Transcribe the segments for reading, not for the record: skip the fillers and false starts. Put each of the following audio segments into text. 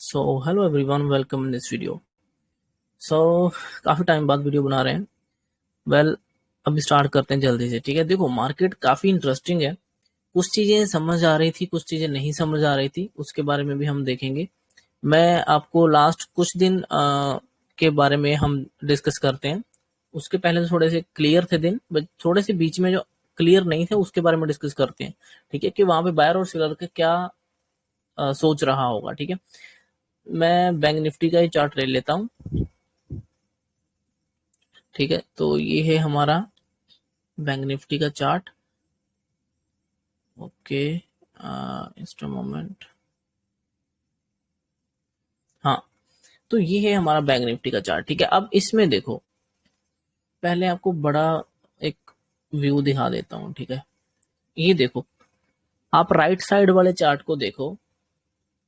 So hello everyone, welcome in this video. So काफ़ी time बाद video बना रहे हैं। वेल अभी स्टार्ट करते हैं जल्दी से। ठीक है, देखो मार्केट काफ़ी इंटरेस्टिंग है। कुछ चीज़ें समझ आ रही थी, कुछ चीज़ें नहीं समझ आ रही थी, उसके बारे में भी हम देखेंगे। मैं आपको लास्ट कुछ दिन के बारे में हम डिस्कस करते हैं। उसके पहले तो थोड़े से क्लियर थे दिन, बट थोड़े से बीच में जो क्लियर नहीं थे उसके बारे में डिस्कस करते हैं। ठीक है, कि वहाँ पे बायर और सेलर का क्या सोच रहा होगा। ठीक है, मैं बैंक निफ्टी का ही चार्ट ले लेता हूँ। ठीक है, तो ये है हमारा बैंक निफ्टी का चार्ट। Okay, Insta moment. हाँ, तो ये है हमारा बैंक निफ्टी का चार्ट। ठीक है, अब इसमें देखो, पहले आपको बड़ा एक व्यू दिखा देता हूँ। ठीक है, ये देखो, आप राइट साइड वाले चार्ट को देखो।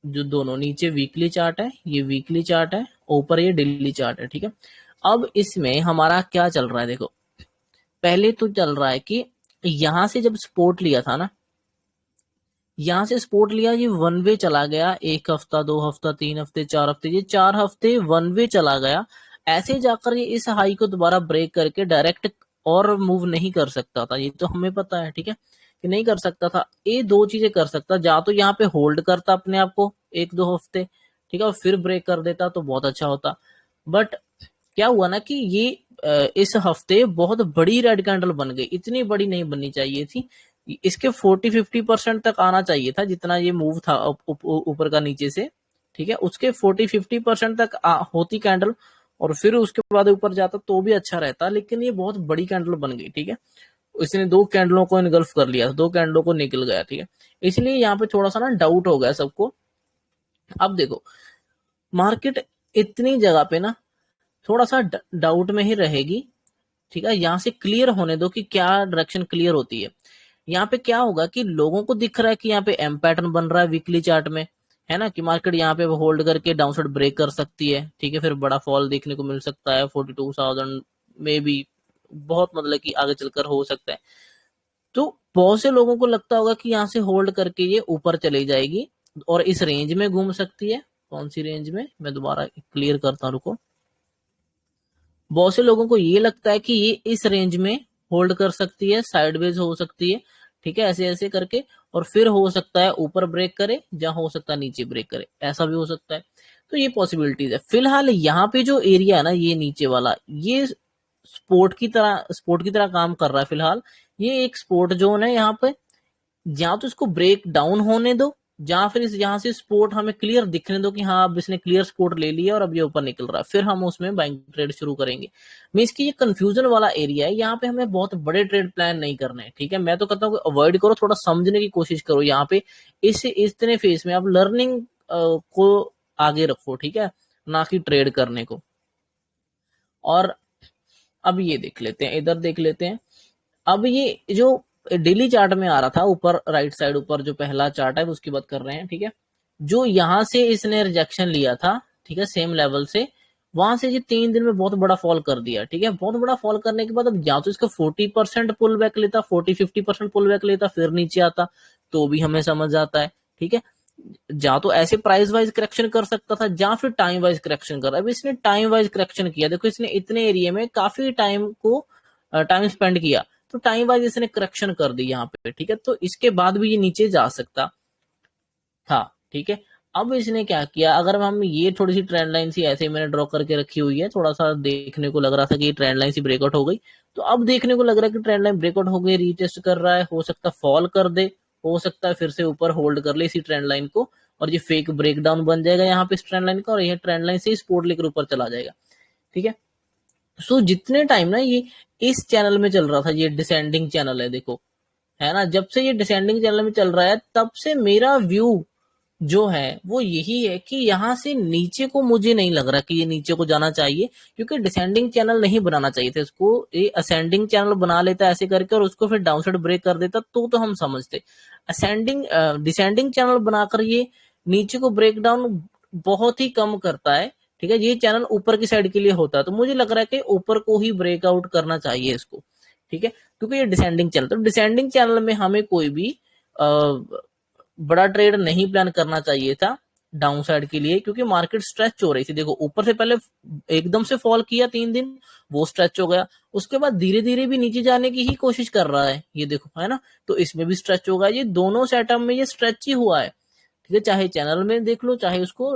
जो दोनों नीचे वीकली चार्ट है, ये वीकली चार्ट है, ऊपर ये डेली चार्ट है। ठीक है, अब इसमें हमारा क्या चल रहा है देखो। पहले तो चल रहा है कि यहां से जब सपोर्ट लिया था ना, यहां से सपोर्ट लिया, ये वन वे चला गया। एक हफ्ता, 2 हफ्ता, 3 हफ्ते, 4 हफ्ते, ये 4 हफ्ते वन वे चला गया। ऐसे जाकर ये इस हाई को दोबारा ब्रेक करके डायरेक्ट और मूव नहीं कर सकता था, ये तो हमें पता है। ठीक है, कि नहीं कर सकता था। ये दो चीजें कर सकता, या तो यहाँ पे होल्ड करता अपने आप को 1-2 हफ्ते, ठीक है, और फिर ब्रेक कर देता तो बहुत अच्छा होता। बट क्या हुआ ना कि ये इस हफ्ते बहुत बड़ी रेड कैंडल बन गई। इतनी बड़ी नहीं बननी चाहिए थी, इसके 40-50% तक आना चाहिए था, जितना ये मूव था ऊपर का नीचे से। ठीक है, उसके 40-50% तक होती कैंडल, और फिर उसके बाद ऊपर जाता तो भी अच्छा रहता, लेकिन ये बहुत बड़ी कैंडल बन गई। ठीक है, इसने दो कैंडलों को इनगल्फ कर लिया, दो कैंडलों को निकल गया। ठीक है, इसलिए यहाँ पे थोड़ा सा ना डाउट हो गया सबको। अब देखो, मार्केट इतनी जगह पे ना थोड़ा सा डाउट में ही रहेगी। ठीक है, यहाँ से क्लियर होने दो कि क्या डायरेक्शन क्लियर होती है। यहाँ पे क्या होगा कि लोगों को दिख रहा है कि यहाँ पे एम पैटर्न बन रहा है वीकली चार्ट में, है ना, कि मार्केट यहाँ पे होल्ड करके डाउनसाइड ब्रेक कर सकती है। ठीक है, फिर बड़ा फॉल देखने को मिल सकता है 42,000 में भी, बहुत मतलब कि आगे चलकर हो सकता है। तो बहुत से लोगों को लगता होगा कि यहाँ से होल्ड करके ये ऊपर चली जाएगी और इस रेंज में घूम सकती है। कौन सी रेंज में, मैं दोबारा क्लियर करता हूं, रुको। बहुत से लोगों को ये लगता है कि ये इस रेंज में होल्ड कर सकती है, साइडवेज हो सकती है। ठीक है, ऐसे ऐसे करके, और फिर हो सकता है ऊपर ब्रेक करे, या हो सकता है नीचे ब्रेक करे, ऐसा भी हो सकता है। तो ये पॉसिबिलिटीज है। फिलहाल यहाँ पे जो एरिया है ना, ये नीचे वाला, ये स्पोर्ट की तरह काम कर रहा है फिलहाल। ये एक स्पोर्ट जोन है यहाँ पे। या तो इसको ब्रेक डाउन होने दो, या फिर इस यहाँ से स्पोर्ट हमें क्लियर दिखने दो कि हाँ अब इसने क्लियर स्पोर्ट ले लिया और अब ये ऊपर निकल रहा है, फिर हम उसमें बाइंग ट्रेड शुरू करेंगे। मींस कि ये कंफ्यूजन वाला एरिया है, यहाँ पे हमें बहुत बड़े ट्रेड प्लान नहीं करने हैं। ठीक है, मैं तो कहता हूँ अवॉइड करो, थोड़ा समझने की कोशिश करो यहाँ पे। इस इतने फेस में आप लर्निंग को आगे रखो। ठीक है, ना कि ट्रेड करने को। और अब ये देख लेते हैं, इधर देख लेते हैं। अब ये जो डेली चार्ट में आ रहा था ऊपर राइट साइड ऊपर, जो पहला चार्ट है उसकी बात कर रहे हैं। ठीक है, जो यहां से इसने रिजेक्शन लिया था, ठीक है, सेम लेवल से, वहां से ये 3 दिन में बहुत बड़ा फॉल कर दिया। ठीक है, बहुत बड़ा फॉल करने के बाद अब या तो इसका 40% पुल बैक लेता, 40-50% पुल बैक लेता, फिर नीचे आता, तो भी हमें समझ आता है। ठीक है, या तो ऐसे प्राइस वाइज करेक्शन कर सकता था, या फिर टाइम वाइज करेक्शन कर। अब इसने टाइम वाइज करेक्शन किया। देखो, इसने इतने एरिया में काफी टाइम स्पेंड किया, तो टाइम वाइज इसने करेक्शन कर दी यहाँ पे। ठीक है, तो इसके बाद भी ये नीचे जा सकता था। ठीक है, अब इसने क्या किया, अगर हम ये थोड़ी सी ट्रेंड लाइन सी ऐसे मैंने ड्रॉ करके रखी हुई है, थोड़ा सा देखने को लग रहा था कि ये ट्रेंड लाइन सी ब्रेकआउट हो गई, तो अब देखने को लग रहा है कि ट्रेंड लाइन ब्रेकआउट हो गई, रीटेस्ट कर रहा है, हो सकता है फॉल कर दे, हो सकता है फिर से ऊपर होल्ड कर ले इसी ट्रेंड लाइन को, और ये फेक ब्रेकडाउन बन जाएगा यहाँ पे इस ट्रेंड लाइन का, और यह ट्रेंड लाइन से सपोर्ट लेकर ऊपर चला जाएगा। ठीक है, सो जितने टाइम ना ये इस चैनल में चल रहा था, ये डिसेंडिंग चैनल है देखो, है ना, जब से ये डिसेंडिंग चैनल में चल रहा है तब से मेरा व्यू जो है वो यही है कि यहाँ से नीचे को मुझे नहीं लग रहा कि ये नीचे को जाना चाहिए, क्योंकि डिसेंडिंग चैनल नहीं बनाना चाहिए था इसको। ये असेंडिंग चैनल बना लेता ऐसे करके, और उसको फिर डाउनसाइड ब्रेक कर देता, तो हम समझते। असेंडिंग डिसेंडिंग चैनल बनाकर ये नीचे को ब्रेक डाउन बहुत ही कम करता है। ठीक है, ये चैनल ऊपर की साइड के लिए होता है, तो मुझे लग रहा है कि ऊपर को ही ब्रेकआउट करना चाहिए इसको। ठीक है, क्योंकि ये डिसेंडिंग चैनल, तो डिसेंडिंग चैनल में हमें कोई भी बड़ा ट्रेड नहीं प्लान करना चाहिए था। डाउन साइड के लिए, क्योंकि मार्केट स्ट्रेच हो रही थी। देखो ऊपर से पहले एकदम से फॉल किया 3 दिन, वो स्ट्रेच हो गया, उसके बाद धीरे धीरे भी नीचे जाने की ही कोशिश कर रहा है, ये देखो है ना, तो इसमें भी स्ट्रेच होगा। ये दोनों सेटअप में ये स्ट्रेच ही हुआ है, ठीक है, चाहे चैनल में देख लो, चाहे उसको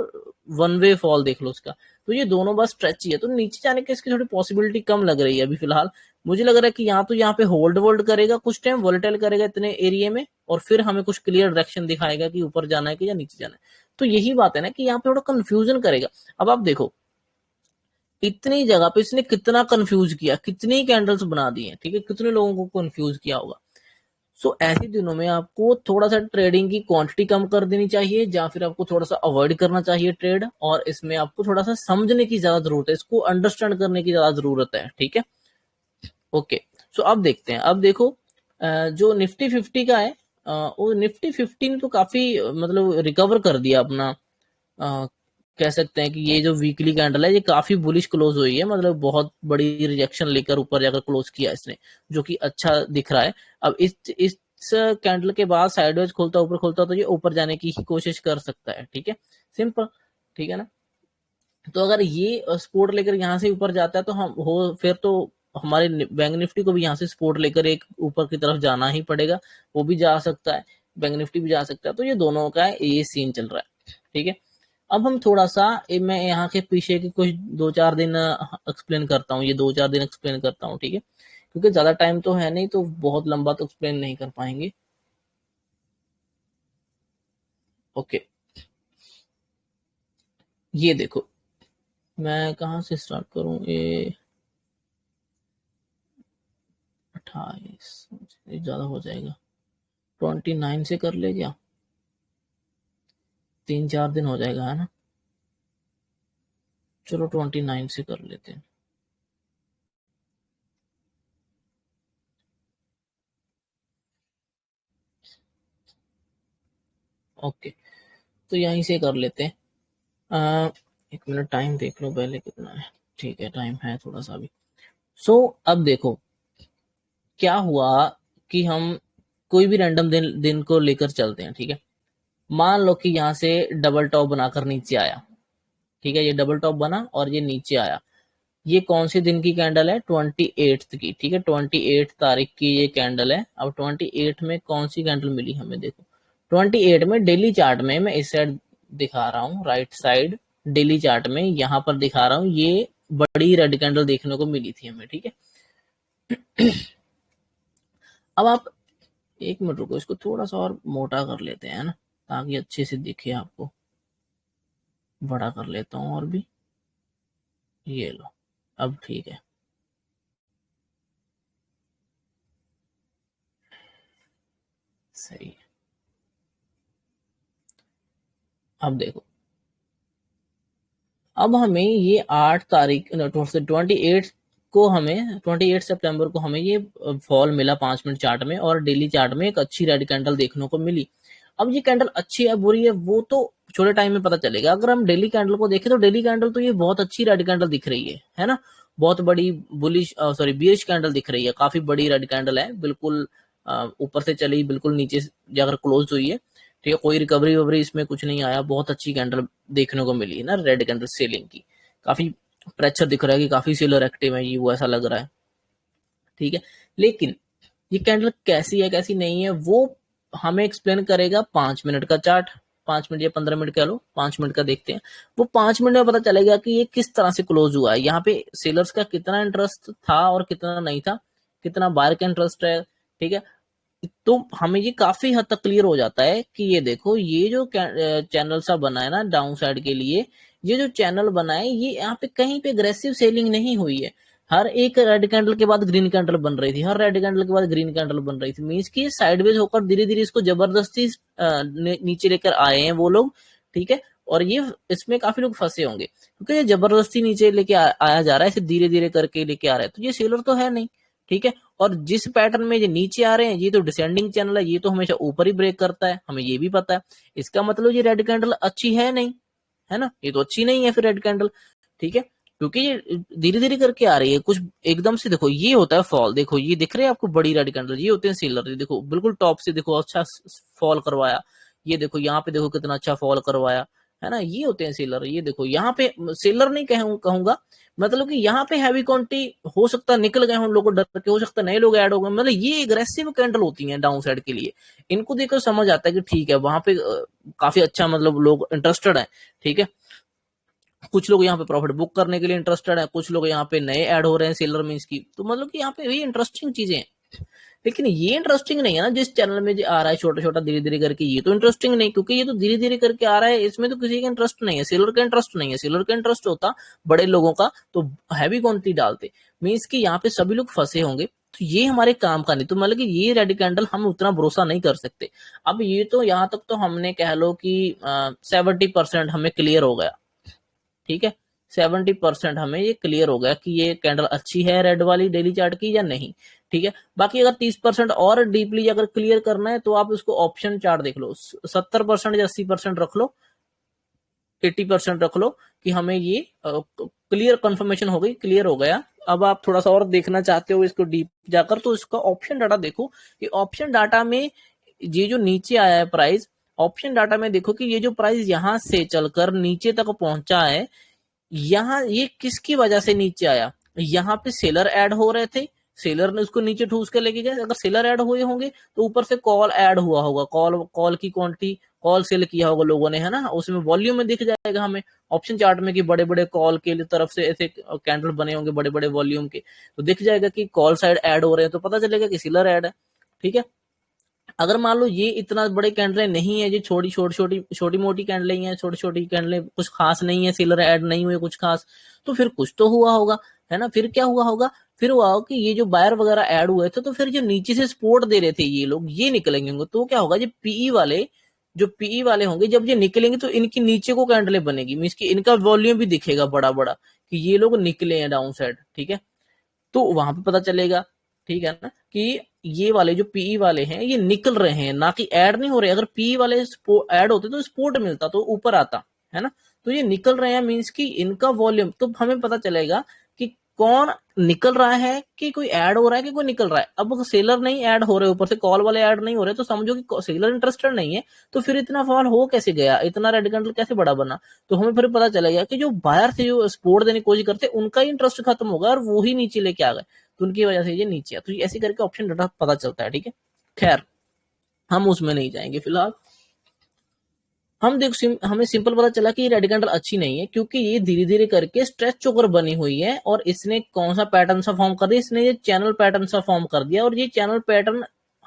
वन वे फॉल देख लो उसका, तो ये दोनों बस स्ट्रेच ही है। तो नीचे जाने की इसकी थोड़ी पॉसिबिलिटी कम लग रही है अभी फिलहाल। मुझे लग रहा है कि यहाँ पे होल्ड वोल्ड करेगा, कुछ टाइम वोलेटाइल करेगा इतने एरिया में, और फिर हमें कुछ क्लियर डायरेक्शन दिखाएगा कि ऊपर जाना है कि या नीचे जाना है। तो यही बात है ना कि यहाँ पे थोड़ा कंफ्यूजन करेगा। अब आप देखो इतनी जगह पे इसने कितना कंफ्यूज किया, कितनी कैंडल्स बना दी है, ठीक है, कितने लोगों को कंफ्यूज किया होगा। सो ऐसे दिनों में आपको थोड़ा सा ट्रेडिंग की क्वांटिटी कम कर देनी चाहिए, या फिर आपको थोड़ा सा अवॉइड करना चाहिए ट्रेड, और इसमें आपको थोड़ा सा समझने की ज्यादा जरूरत है, इसको अंडरस्टैंड करने की ज्यादा जरूरत है, ठीक है। ओके, सो अब देखते हैं। अब देखो जो निफ्टी 50 का है, वो निफ्टी 50 ने तो काफी मतलब रिकवर कर दिया अपना, कह सकते हैं कि ये जो वीकली कैंडल है ये काफी बुलिश क्लोज हुई है, मतलब बहुत बड़ी रिजेक्शन लेकर ऊपर जाकर क्लोज किया इसने, जो कि अच्छा दिख रहा है। अब इस कैंडल के बाद साइडवेज खोलता, ऊपर खोलता, तो ये ऊपर जाने की ही कोशिश कर सकता है, ठीक है, सिंपल, ठीक है ना। तो अगर ये सपोर्ट लेकर यहाँ से ऊपर जाता है तो हम हो फिर तो हमारे बैंक निफ्टी को भी यहाँ से सपोर्ट लेकर एक ऊपर की तरफ जाना ही पड़ेगा, वो भी जा सकता है, बैंक निफ्टी भी जा सकता है। तो ये दोनों का ये सीन चल रहा है, ठीक है। अब हम थोड़ा सा मैं यहाँ के पीछे के कुछ 2-4 दिन एक्सप्लेन करता हूँ, ये 2-4 दिन एक्सप्लेन करता हूँ, ठीक है, क्योंकि ज्यादा टाइम तो है नहीं, तो बहुत लंबा तो एक्सप्लेन नहीं कर पाएंगे। ओके, ये देखो मैं कहाँ से स्टार्ट करूँ, ये 28 ज्यादा हो जाएगा, 29 से कर ले क्या, 3-4 दिन हो जाएगा है ना, चलो 29 से कर लेते हैं। ओके, तो यहीं से कर लेते हैं। एक मिनट टाइम देख लो पहले कितना है, ठीक है, टाइम है थोड़ा सा भी। सो अब देखो क्या हुआ कि हम कोई भी रैंडम दिन को लेकर चलते हैं, ठीक है। मान लो कि यहाँ से डबल टॉप बनाकर नीचे आया, ठीक है, ये डबल टॉप बना और ये नीचे आया। ये कौन से दिन की कैंडल है, 28 की, ठीक है, 28 तारीख की ये कैंडल है। अब 28 में कौन सी कैंडल मिली हमें, देखो 28 में डेली चार्ट में, मैं इस साइड दिखा रहा हूँ, राइट साइड डेली चार्ट में, यहाँ पर दिखा रहा हूँ, ये बड़ी रेड कैंडल देखने को मिली थी हमें, ठीक है। अब आप एक मिनट रुको, इसको थोड़ा सा और मोटा कर लेते हैं ना, ताकि अच्छे से दिखे आपको, बड़ा कर लेता हूँ और भी, ये लो, अब ठीक है, सही है। अब देखो, अब हमें ये 8 तारीख 28 को, हमें 28 सितंबर को हमें ये फॉल मिला 5 मिनट चार्ट में, और डेली चार्ट में एक अच्छी रेड कैंडल देखने को मिली। अब ये कैंडल अच्छी है बुरी है वो तो छोटे टाइम में पता चलेगा। अगर हम डेली कैंडल को देखें तो डेली कैंडल तो ये बहुत अच्छी रेड कैंडल दिख रही है ना, बहुत बड़ी बुलिश सॉरी बियरिश कैंडल दिख रही है, काफी बड़ी रेड कैंडल है, बिल्कुल ऊपर से चली, बिल्कुल नीचे जाकर क्लोज हुई है, ठीक है, कोई रिकवरी ववरी इसमें कुछ नहीं आया, बहुत अच्छी कैंडल देखने को मिली है ना रेड कैंडल सेलिंग की, काफी प्रेशर दिख रहा है कि काफी सेलर एक्टिव है, ये वो ऐसा लग रहा है, ठीक है। लेकिन ये कैंडल कैसी है कैसी नहीं है वो हमें एक्सप्लेन करेगा 5 मिनट का चार्ट, 5 मिनट या 15 मिनट कह लो, 5 मिनट का देखते हैं। वो 5 मिनट में पता चलेगा कि ये किस तरह से क्लोज हुआ है, यहाँ पे सेलर्स का कितना इंटरेस्ट था और कितना नहीं था, कितना बायर का इंटरेस्ट है, ठीक है। तो हमें ये काफी हद तक क्लियर हो जाता है कि ये देखो ये जो चैनल सा बना है ना डाउन साइड के लिए, ये जो चैनल बना है ये यहाँ पे कहीं पे अग्रेसिव सेलिंग नहीं हुई है। हर एक रेड कैंडल के बाद ग्रीन कैंडल बन रही थी, हर रेड कैंडल के बाद ग्रीन कैंडल बन रही थी, मीन्स की साइडवेज होकर धीरे धीरे इसको जबरदस्ती नीचे लेकर आए हैं वो लोग, ठीक है। और ये इसमें काफी लोग फंसे होंगे क्योंकि ये जबरदस्ती नीचे लेके आया जा रहा है, इसे धीरे धीरे करके लेके आ रहा है, तो ये सेलर तो है नहीं, ठीक है। और जिस पैटर्न में ये नीचे आ रहे हैं ये तो डिसेंडिंग चैनल है, ये तो हमेशा ऊपर ही ब्रेक करता है, हमें ये भी पता है। इसका मतलब ये रेड कैंडल अच्छी है नहीं, है ना, ये तो अच्छी नहीं है फिर रेड कैंडल, ठीक है, क्योंकि ये धीरे धीरे करके आ रही है, कुछ एकदम से देखो ये होता है फॉल, देखो ये दिख रहे हैं आपको बड़ी रेड कैंडल, ये होते हैं सेलर, देखो बिल्कुल टॉप से देखो अच्छा फॉल करवाया, ये देखो यहाँ पे देखो कितना अच्छा फॉल करवाया, है ना, ये होते हैं सेलर। ये देखो यहाँ पे सेलर नहीं कहूंगा, मतलब कि यहाँ पे हैवी क्वांटिटी हो सकता है निकल गए उन लोगों को डर के, हो सकता है नए लोग ऐड हो गए, मतलब ये एग्रेसिव कैंडल होती हैं डाउन साइड के लिए। इनको देखकर समझ आता है कि ठीक है वहां पे काफी अच्छा मतलब लोग इंटरेस्टेड है, ठीक है। कुछ लोग यहाँ पे प्रॉफिट बुक करने के लिए इंटरेस्टेड है, कुछ लोग यहाँ पे नए ऐड हो रहे हैं सेलर मीन्स की, तो मतलब कि यहाँ पे ये इंटरेस्टिंग चीजें हैं। लेकिन ये इंटरेस्टिंग नहीं है ना जिस चैनल में जो आ रहा है छोटा छोटा धीरे धीरे करके, ये तो इंटरेस्टिंग नहीं, क्योंकि ये तो धीरे धीरे करके आ रहा है, इसमें तो किसी का इंटरेस्ट नहीं है, सेलर का इंटरेस्ट नहीं है। सेलर का इंटरेस्ट होता बड़े लोगों का तो हैवी क्वांटिटी डालते, मीन्स की यहाँ पे सभी लोग फंसे होंगे, तो ये हमारे काम का नहीं। तो मतलब कि ये रेड कैंडल हम उतना भरोसा नहीं कर सकते। अब ये तो यहाँ तक तो हमने कह लो कि 70% हमें क्लियर हो गया, ठीक है। 70% हमें ये क्लियर हो गया कि ये कैंडल अच्छी है रेड वाली डेली चार्ट की या नहीं, ठीक है। बाकी अगर 30% और डीपली अगर क्लियर करना है तो आप उसको ऑप्शन चार्ट देख लो, 70% या 80% रख लो, 80% रख लो कि हमें ये क्लियर कंफर्मेशन हो गई, क्लियर हो गया। अब आप थोड़ा सा और देखना चाहते हो इसको डीप जाकर, तो इसका ऑप्शन डाटा देखो कि ऑप्शन डाटा में ये जो नीचे आया है प्राइस, ऑप्शन डाटा में देखो कि ये जो प्राइस यहां से चलकर नीचे तक पहुंचा है, यहाँ ये किसकी वजह से नीचे आया, यहाँ पे सेलर ऐड हो रहे थे, सेलर ने उसको नीचे ठूस के लेके गए। अगर सेलर ऐड हुए होंगे तो ऊपर से कॉल ऐड हुआ होगा, कॉल कॉल की क्वांटिटी, कॉल सेल किया होगा लोगों ने, है ना, उसमें वॉल्यूम में दिख जाएगा हमें ऑप्शन चार्ट में कि बड़े बड़े कॉल के तरफ से ऐसे कैंडल बने होंगे बड़े बड़े वॉल्यूम के, तो दिख जाएगा कि कॉल साइड ऐड हो रहे हैं, तो पता चलेगा कि सेलर ऐड है, ठीक है। अगर मान लो ये इतना बड़े कैंडलें नहीं है, ये छोटी मोटी कैंडलें ही हैं, छोटी छोटी कैंडलें, कुछ खास नहीं है, सेलर ऐड नहीं हुए कुछ खास, तो फिर कुछ तो हुआ होगा, है ना। फिर क्या हुआ होगा, फिर हुआ होगा कि ये जो बायर वगैरह ऐड हुए थे, तो फिर जो नीचे से सपोर्ट दे रहे थे ये लोग, ये निकलेंगे होंगे, तो क्या होगा, जो पीई वाले होंगे जब ये निकलेंगे तो इनकी नीचे को कैंडलें बनेगी, मीन्स की इनका वॉल्यूम भी दिखेगा बड़ा बड़ा कि ये लोग निकले हैं डाउन साइड, ठीक है। तो वहां पे पता चलेगा, ठीक है ना, कि ये वाले जो पीई वाले हैं ये निकल रहे हैं, ना कि ऐड नहीं हो रहे। अगर पीई वाले ऐड होते तो सपोर्ट मिलता तो ऊपर आता, है ना। तो ये निकल रहे हैं मीन्स कि इनका वॉल्यूम, तो हमें पता चलेगा कि कौन निकल रहा है, कि कोई ऐड हो रहा है कि कोई निकल रहा है। अब सेलर नहीं ऐड हो रहे, ऊपर से कॉल वाले ऐड नहीं हो रहे, तो समझो कि सेलर इंटरेस्टेड नहीं है, तो फिर इतना फॉल हो कैसे गया, इतना रेड कैंडल कैसे बड़ा बना। तो हमें फिर पता चलेगा कि जो बाहर से जो सपोर्ट देने की कोशिश करते उनका ही इंटरेस्ट खत्म होगा और वो ही नीचे लेके आ गए, तो उनकी वजह से ये नीचे है। तो ऐसे करके ऑप्शन डाटा पता चलता है, ठीक है। खैर हम उसमें नहीं जाएंगे फिलहाल। हम देख हमें सिंपल पता चला कि ये रेड कैंडल अच्छी नहीं है, क्योंकि ये धीरे धीरे करके स्ट्रेच चोकर बनी हुई है, और इसने कौन सा पैटर्न सा फॉर्म कर दिया, इसने ये चैनल पैटर्न सा फॉर्म कर दिया, और ये चैनल पैटर्न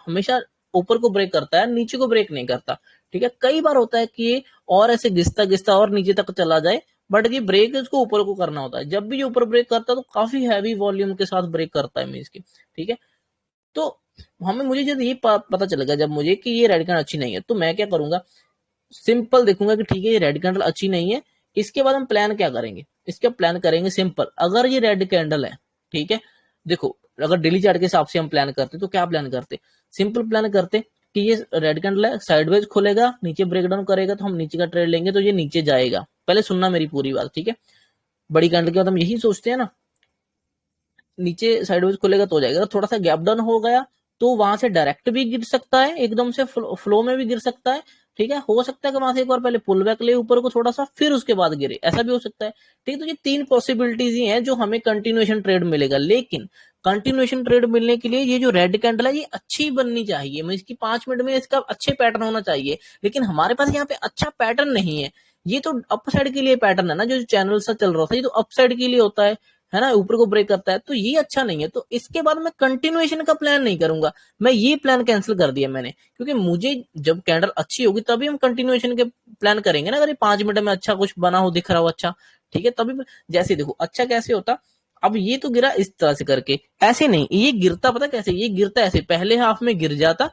हमेशा ऊपर को ब्रेक करता है, नीचे को ब्रेक नहीं करता, ठीक है। कई बार होता है कि ये और ऐसे घिसता घिसता और नीचे तक चला जाए, बट ये ब्रेक इसको ऊपर को करना होता है। जब भी ये ऊपर ब्रेक करता है तो काफी हैवी वॉल्यूम के साथ ब्रेक करता है मीन्स की, ठीक है। तो मुझे जब ये पता चलेगा जब मुझे कि ये रेड कैंडल अच्छी नहीं है, तो मैं क्या करूंगा, सिंपल देखूंगा कि ठीक है ये रेड कैंडल अच्छी नहीं है। इसके बाद हम प्लान क्या करेंगे, इसका प्लान करेंगे सिंपल। अगर ये रेड कैंडल है, ठीक है, देखो अगर डेली चार्ट के हिसाब से हम प्लान करते तो क्या प्लान करते, सिंपल प्लान करते कि ये रेड कैंडल है, साइडवेज खुलेगा, नीचे ब्रेकडाउन करेगा, तो हम नीचे का ट्रेड लेंगे, तो ये नीचे जाएगा। पहले सुनना मेरी पूरी बात, ठीक है। बड़ी कैंडल के बाद हम यही सोचते हैं ना, नीचे साइडवेज खुलेगा तो जाएगा, थोड़ा सा गैप डाउन हो गया तो वहां से डायरेक्ट भी गिर सकता है, एकदम से फ्लो में भी गिर सकता है, ठीक है। हो सकता है कि वहां से एक बार पहले पुल बैक ले ऊपर को थोड़ा सा, फिर उसके बाद गिरे, ऐसा भी हो सकता है, ठीक है। तो ये तीन पॉसिबिलिटीज ही हैं जो हमें कंटिन्यूएशन ट्रेड मिलेगा। लेकिन कंटिन्यूएशन ट्रेड मिलने के लिए ये जो रेड कैंडल है ये अच्छी बननी चाहिए, मैं इसकी 5 मिनट में इसका अच्छे पैटर्न होना चाहिए, लेकिन हमारे पास यहाँ पे अच्छा पैटर्न नहीं है। ये तो अप साइड के लिए पैटर्न है ना, जो चैनल सा चल रहा था, ये तो अप साइड के लिए होता है ना, ऊपर को ब्रेक करता है, तो ये अच्छा नहीं है। तो इसके बाद मैं कंटिन्यूएशन का प्लान नहीं करूंगा, मैं ये प्लान कैंसिल कर दिया मैंने, क्योंकि मुझे जब कैंडल अच्छी होगी तभी हम कंटिन्यूएशन के प्लान करेंगे ना। अगर ये 5 मिनट में अच्छा कुछ बना हो, दिख रहा हो अच्छा, ठीक है, तभी जैसे देखो अच्छा कैसे होता। अब ये तो गिरा इस तरह से करके, ऐसे नहीं, ये गिरता पता कैसे, ये गिरता ऐसे, पहले हाफ में गिर जाता,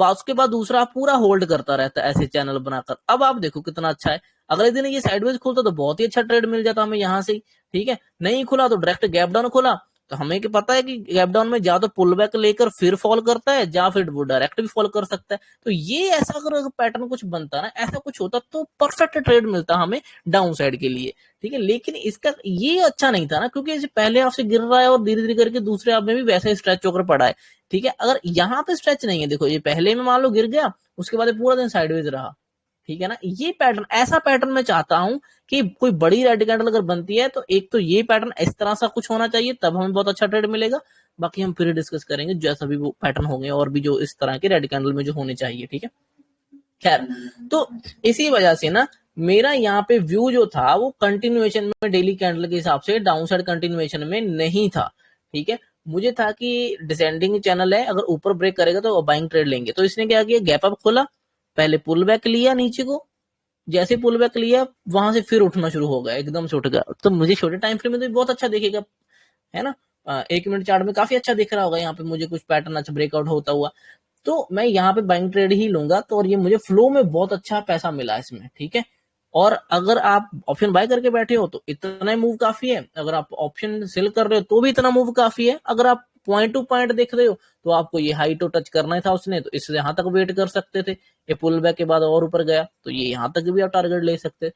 उसके बाद दूसरा पूरा होल्ड करता रहता ऐसे चैनल बनाकर। अब आप देखो कितना अच्छा है, अगले दिन ये साइडवेज खुलता तो बहुत ही अच्छा ट्रेड मिल जाता हमें यहाँ से, ठीक है। नहीं खुला तो डायरेक्ट गैप डाउन खुला, तो हमें क्या पता है कि गैप डाउन में या तो पुल बैक लेकर फिर फॉल करता है, या फिर वो डायरेक्ट भी फॉल कर सकता है। तो ये ऐसा अगर पैटर्न कुछ बनता ना, ऐसा कुछ होता तो परफेक्ट ट्रेड मिलता हमें डाउन साइड के लिए, ठीक है। लेकिन इसका ये अच्छा नहीं था ना, क्योंकि इसे पहले हाफ से गिर रहा है और धीरे धीरे करके दूसरे हाफ में भी वैसे स्ट्रेच होकर पड़ा है, ठीक है। अगर यहाँ पे स्ट्रेच नहीं है, देखो ये पहले में मान लो गिर गया, उसके बाद पूरा दिन साइडवेज रहा, ठीक है ना। ये पैटर्न, ऐसा पैटर्न मैं चाहता हूं कि कोई बड़ी रेड कैंडल अगर बनती है तो एक तो ये पैटर्न इस तरह सा कुछ होना चाहिए, तब हमें बहुत अच्छा ट्रेड मिलेगा। बाकी हम फिर डिस्कस करेंगे जैसा भी वो पैटर्न होंगे और भी जो इस तरह के रेड कैंडल में जो होने चाहिए, ठीक है। खैर, तो इसी वजह से ना मेरा यहाँ पे व्यू जो था वो कंटिन्यूएशन में डेली कैंडल के हिसाब से डाउन साइड कंटिन्यूएशन में नहीं था, ठीक है। मुझे था कि डिसेंडिंग चैनल है, अगर ऊपर ब्रेक करेगा तो बाइंग ट्रेड लेंगे। तो इसने क्या किया, गैप अप खोला, पहले पुल बैक लिया नीचे को, जैसे पुल बैक लिया वहां से फिर उठना शुरू हो गया, एकदम से उठ गया। तो मुझे छोटे टाइम फ्रेम में तो बहुत अच्छा दिखेगा, है ना। 1 मिनट चार्ट में काफी अच्छा दिख रहा होगा यहाँ पे मुझे कुछ पैटर्न अच्छा ब्रेकआउट होता हुआ। तो मैं यहाँ पे बाइंग ट्रेड ही लूंगा। तो और ये मुझे फ्लो में बहुत अच्छा पैसा मिला इसमें, ठीक है। और अगर आप ऑप्शन बाय करके बैठे हो तो इतना मूव काफी है, अगर आप ऑप्शन सेल कर रहे हो तो भी इतना मूव काफी है। अगर आप पॉइंट टू पॉइंट देख रहे हो तो आपको ये हाई तो टच करना ही था उसने, तो इससे यहां तक वेट कर सकते थे। ये पुल बैक के बाद और ऊपर गया तो ये यहां तक भी आप टारगेट ले सकते।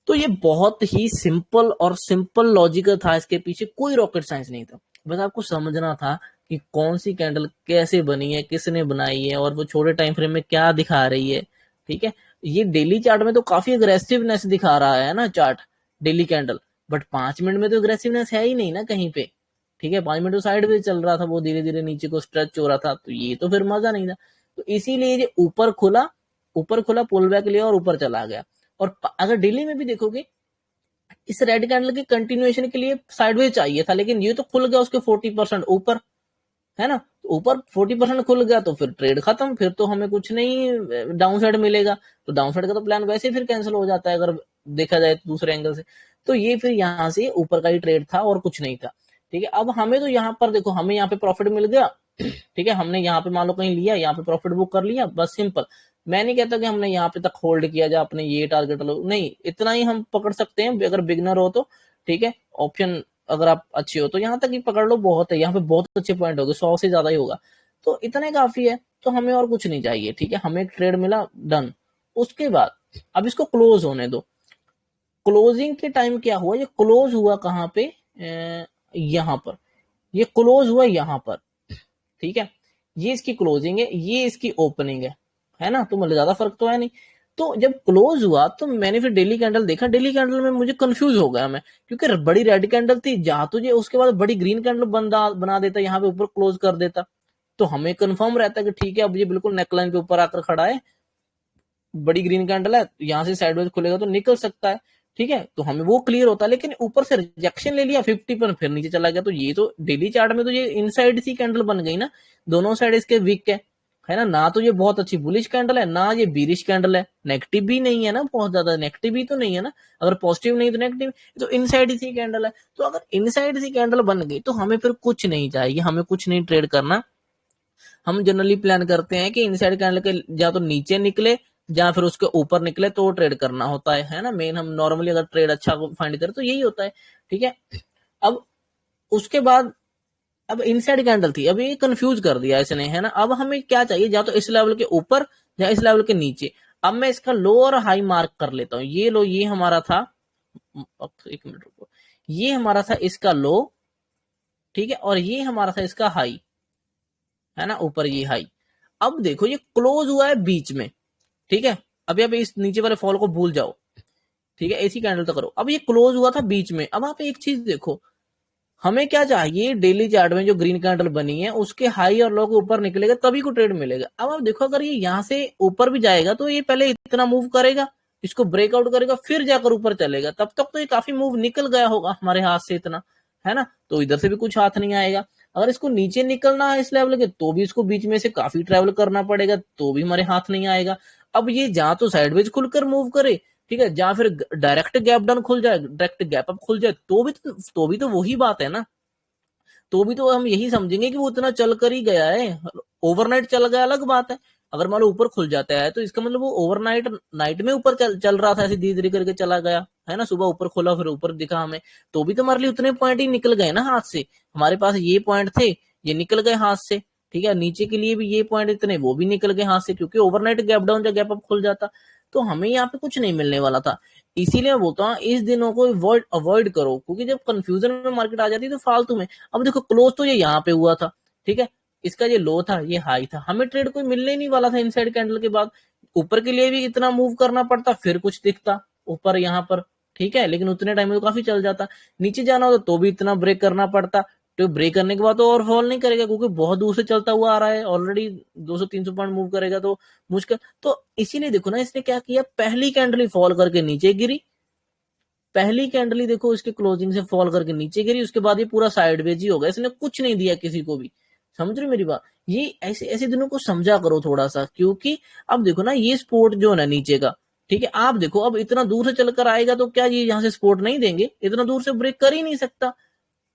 तो ये बहुत ही सिंपल लॉजिक था, इसके पीछे कोई रॉकेट साइंस नहीं था। बस आपको समझना था कि कौन सी कैंडल कैसे बनी है, किसने बनाई है, और वो छोटे टाइम फ्रेम में क्या दिखा रही है, ठीक है। ये डेली चार्ट में तो काफी अग्रेसिवनेस दिखा रहा है ना chart, daily candle, but 5 minute में तो अग्रेसिवनेस है ही नहीं ना कहीं पे, ठीक है। 5 मिनट तो साइड पे चल रहा था, वो धीरे धीरे नीचे को स्ट्रेच हो रहा था, तो ये तो फिर मजा नहीं था। तो इसीलिए ये ऊपर खुला पुल बैक लिया और ऊपर चला गया। और अगर डेली में भी देखोगे, इस रेड कैंडल की कंटिन्यूएशन के लिए साइडवेज चाहिए था, लेकिन ये तो खुल गया उसके 40% ऊपर, है ना। तो ऊपर 40% खुल गया तो फिर ट्रेड खत्म, फिर तो हमें कुछ नहीं डाउन साइड मिलेगा। तो डाउन साइड का तो प्लान वैसे ही फिर कैंसिल हो जाता है अगर देखा जाए तो दूसरे एंगल से। तो ये फिर यहाँ से ऊपर का ही ट्रेड था और कुछ नहीं था, ठीक है। अब हमें तो यहाँ पर देखो, हमें यहाँ पे प्रॉफिट मिल गया, ठीक है। हमने यहाँ पे मान लो कहीं लिया, यहाँ पे प्रॉफिट बुक कर लिया, बस सिंपल। मैं नहीं कहता कि हमने यहाँ पे तक होल्ड किया जाए, अपने ये टारगेट लो, नहीं, इतना ही हम पकड़ सकते हैं अगर बिगनर हो तो, ठीक है। ऑप्शन अगर आप अच्छे हो तो यहाँ तक ही पकड़ लो, बहुत है। यहाँ पे बहुत अच्छे पॉइंट हो गए, 100 से ज्यादा ही होगा, तो इतने काफी है। तो हमें और कुछ नहीं चाहिए, ठीक है। हमें एक ट्रेड मिला, डन। उसके बाद अब इसको क्लोज होने दो। क्लोजिंग के टाइम क्या हुआ, ये क्लोज हुआ कहाँ पे, यहाँ पर, ये क्लोज हुआ यहाँ पर, ठीक है। ये इसकी क्लोजिंग है, ये इसकी ओपनिंग है ना। तो मतलब ज्यादा फर्क तो है नहीं। तो जब क्लोज हुआ तो मैंने फिर डेली कैंडल देखा, डेली कैंडल में मुझे कंफ्यूज हो गया मैं, क्योंकि बड़ी रेड कैंडल थी, जहां तुझे उसके बाद बड़ी ग्रीन कैंडल बना देता, यहाँ पे ऊपर क्लोज कर देता, तो हमें कंफर्म रहता कि ठीक है अब ये बिल्कुल नेकलाइन पे ऊपर आकर खड़ा है, बड़ी ग्रीन कैंडल है, यहाँ से साइडवेज खुलेगा तो निकल सकता है, ठीक है। तो हमें वो क्लियर होता है। लेकिन ऊपर से रिजेक्शन ले लिया 50 पर, फिर नीचे चला गया। तो ये तो डेली चार्ट में तो ये इनसाइड सी कैंडल बन गई ना, दोनों साइड इसके वीक है ना। ना तो ये बहुत अच्छी बुलिश कैंडल है, ना ये बीरिश कैंडल है, नेगेटिव भी नहीं है ना, बहुत ज्यादा नेगेटिव भी तो नहीं है ना, अगर पॉजिटिव नहीं तो नेगेटिव, तो इनसाइड सी कैंडल है। तो अगर इनसाइड सी कैंडल बन गई तो हमें फिर कुछ नहीं चाहिए, हमें कुछ नहीं ट्रेड करना। हम जनरली प्लान करते हैं कि इनसाइड कैंडल के या तो नीचे निकले या फिर उसके ऊपर निकले तो ट्रेड करना होता है ना। मेन हम नॉर्मली अगर ट्रेड अच्छा फाइंड करें तो यही होता है, ठीक है। अब उसके बाद अब इनसाइड कैंडल थी, अब ये कंफ्यूज कर दिया इसने, है ना। अब हमें क्या चाहिए, या तो इस लेवल के ऊपर या इस लेवल के नीचे। अब मैं इसका लो और हाई मार्क कर लेता हूँ। ये लो, ये हमारा था, 1 मिनट रुको, ये हमारा था इसका लो, ठीक है, और ये हमारा था इसका हाई, है ना, ऊपर ये हाई। अब देखो ये क्लोज हुआ है बीच में, ठीक है। अभी आप इस नीचे वाले फॉल को भूल जाओ, ठीक है, ऐसी कैंडल तो करो। अब ये क्लोज हुआ था बीच में। अब आप एक चीज देखो, हमें क्या चाहिए, डेली चार्ट में जो ग्रीन कैंडल बनी है उसके हाई और लो के ऊपर निकलेगा तभी को ट्रेड मिलेगा। अब आप देखो, अगर ये यहाँ से ऊपर भी जाएगा तो ये पहले इतना मूव करेगा, इसको ब्रेकआउट करेगा, फिर जाकर ऊपर चलेगा, तब तक तो ये काफी मूव निकल गया होगा हमारे हाथ से इतना, है ना। तो इधर से भी कुछ हाथ नहीं आएगा। अगर इसको नीचे निकलना है इस लेवल के तो भी इसको बीच में से काफी ट्रेवल करना पड़ेगा, तो भी हमारे हाथ नहीं आएगा। अब ये जहां तो साइडवेज खुलकर मूव करे, ठीक है, जहां फिर डायरेक्ट गैप डाउन खुल जाए, डायरेक्ट गैप अप खुल जाए, तो भी तो वही बात है ना। तो भी तो हम यही समझेंगे कि वो इतना चल कर ही गया है। ओवरनाइट चल गया अलग बात है, अगर मान लो ऊपर खुल जाता है तो इसका मतलब वो ओवरनाइट नाइट में ऊपर चल रहा था, ऐसे धीरे धीरे करके चला गया, है ना। सुबह ऊपर खोला फिर ऊपर दिखा हमें, तो भी तो हमारे लिए उतने पॉइंट ही निकल गए ना हाथ से। हमारे पास ये पॉइंट थे, ये निकल गए हाथ से, ठीक है। नीचे के लिए भी ये पॉइंट इतने, वो भी निकल गए हाथ से, क्योंकि ओवरनाइट गैप डाउन या गैप अप खुल जाता तो हमें यहाँ पे कुछ नहीं मिलने वाला था। इसीलिए मैं बोलता हूँ इस दिनों को अवॉइड करो, क्योंकि जब कंफ्यूजन में मार्केट आ जाती है तो फालतू में। अब देखो क्लोज तो ये यहाँ पे हुआ था, ठीक है, इसका ये लो था, ये हाई था, हमें ट्रेड कोई मिलने नहीं वाला था इनसाइड कैंडल के बाद। ऊपर के लिए भी इतना मूव करना पड़ता, फिर कुछ दिखता ऊपर यहाँ पर, ठीक है, लेकिन उतने टाइम में तो काफी चल जाता। नीचे जाना होता तो भी इतना ब्रेक करना पड़ता, तो ब्रेक करने के बाद तो और फॉल नहीं करेगा क्योंकि बहुत दूर से चलता हुआ आ रहा है, ऑलरेडी 200-300 पॉइंट मूव करेगा तो मुश्किल। तो इसीलिए देखो ना, इसने क्या किया, पहली कैंडल फॉल करके नीचे गिरी, पहली कैंडल देखो इसके क्लोजिंग से फॉल करके नीचे गिरी, उसके बाद ये पूरा साइडवेज ही हो गया, इसने कुछ नहीं दिया किसी को भी। समझ रहे मेरी बात? ये ऐसे ऐसे दिनों को समझा करो थोड़ा सा, क्योंकि अब देखो ना ये स्पोर्ट जो है ना नीचे का, ठीक है, आप देखो अब इतना दूर से चलकर आएगा तो क्या ये यहाँ से सपोर्ट नहीं देंगे? इतना दूर से ब्रेक कर ही नहीं सकता,